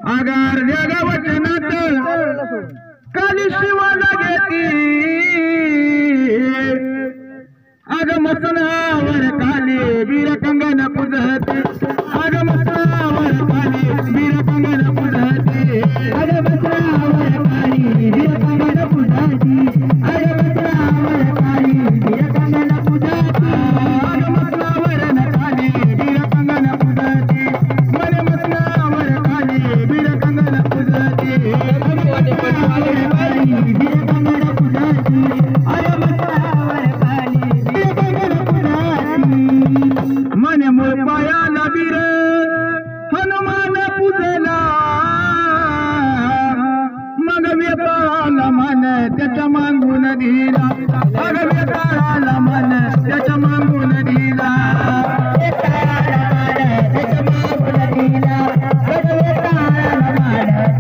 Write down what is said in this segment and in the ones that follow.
आगार जगा वचनात काली शिवाला घेती आग मसनावर काली वीर कंगन पुजती आग मसनावर काली वीर कंगन पुजती आग मसनावर काली वीर कंगन पुजती आग मसनावर काली वीर कंगन पुजती आग मसनावर काली वीर कंगन पुजती मन मसनावर काली वीर कंगन पुजती वीर कंगन पुजती आग मसनावर काली मन मोपायाला वीर हनुमान पूजला मग वेताळाला मन त्याच्या मागून दिला मग वेताळाला मन त्याच्या मागून दिला त्याच्या मागून दिला वेताळाला मन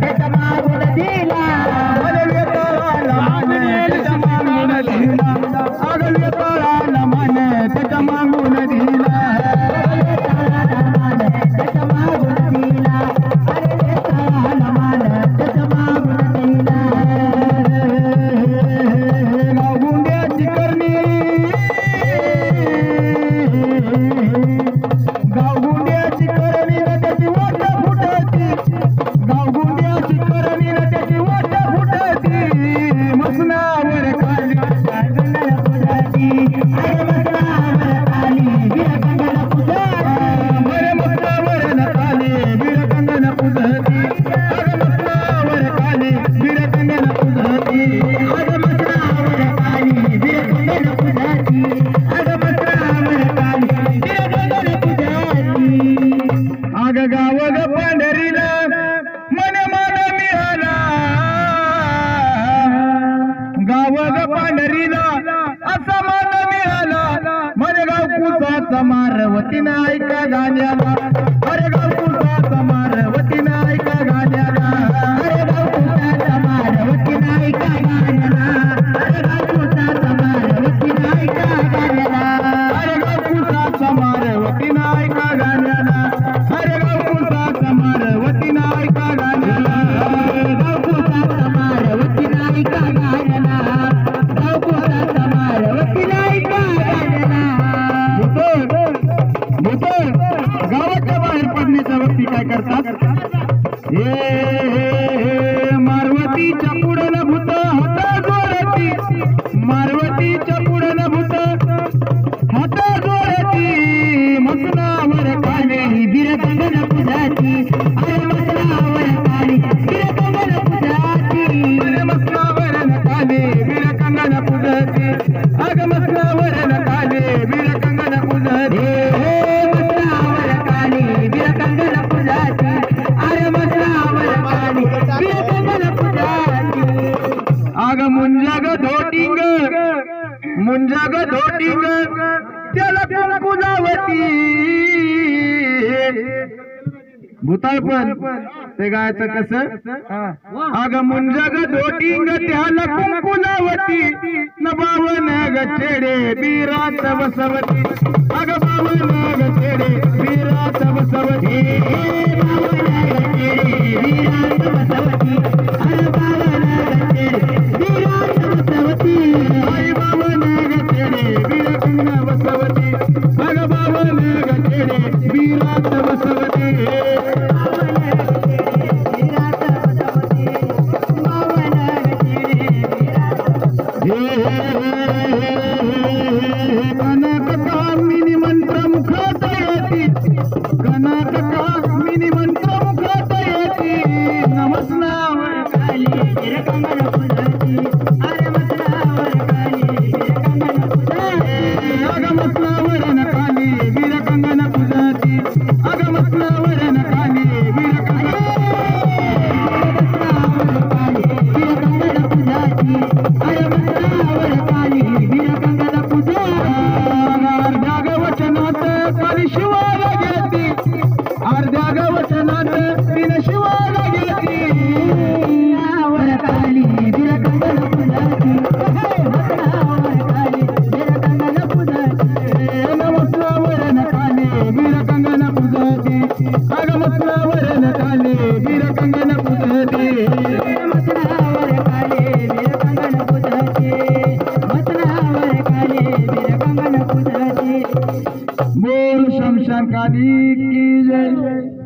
त्याच्या मागून दिला वेताळाला मन त्याच्या मागून दिला अग वेताळाला मन त्याच्या मागून दिला मारवती नायका गाण्याला अरे गाव कुसाचा मारवती नायका गाण्याला अरे गाव कुसाचा मारवती नायका गाण्याला अरे गाव कुसाचा मारवती नायका गाण्याला अरे गाव कुसाचा मारवती नायका गाण्याला अरे गाव कुसाचा मारवती नायका गाण्याला गाव कुसाचा मारवती नायका गाण्याला गाव कुसाचा मारवती नायका गाण्याला गावाच्या बाहेर पडण्याच्या वक्ती काय करतात हे मारवतीच्या पुढं भूत हाता जोडती मारवतीच्या पुढं भूत हाता जोडती मसनावर काली वीर कंगन पुजाती अरे मसनावर काली वीर कंगन पुजाती अरे मसनावर काली वीर कंगन पुजाती अग मसनावर काली वीर कंगन पुजाती आग मुंजाग धोटिंग त्याला कुंकू जावती भूताळ पण ते गायचं कसं आग मुंजाग धोटिंग त्याला कुंकू जावती न बावन गछेडे बीरात बसवती आग बावन गछेडे बीरात बसवती बीरात बसवती अरे बावन गछेडे बीरात बसवती आई बावन गछेडे बीरात बसवती अग बावन गछेडे बीरात बसवती मिनी मंत्र मुखात येती कनक मिनी मंत्र मुखात येती नमस्नावर काली वीर कंगन पुजती अरे मसनावर काली वीर कंगन पुजती अग मसनावर काली वीर कंगन पुजती अग मसनावर काली वीर कंगन पुजती अरे मसनावर काली वीर कंगन पुजती शिवाला घेती अर्ध्या गवसनात तिने शिवाला घेती काली वीर कंगन पुजते मसनावर काले वीर कंगन पुजते मसनावर काले वीर कंगन पुजते बोल शमशान काली की जय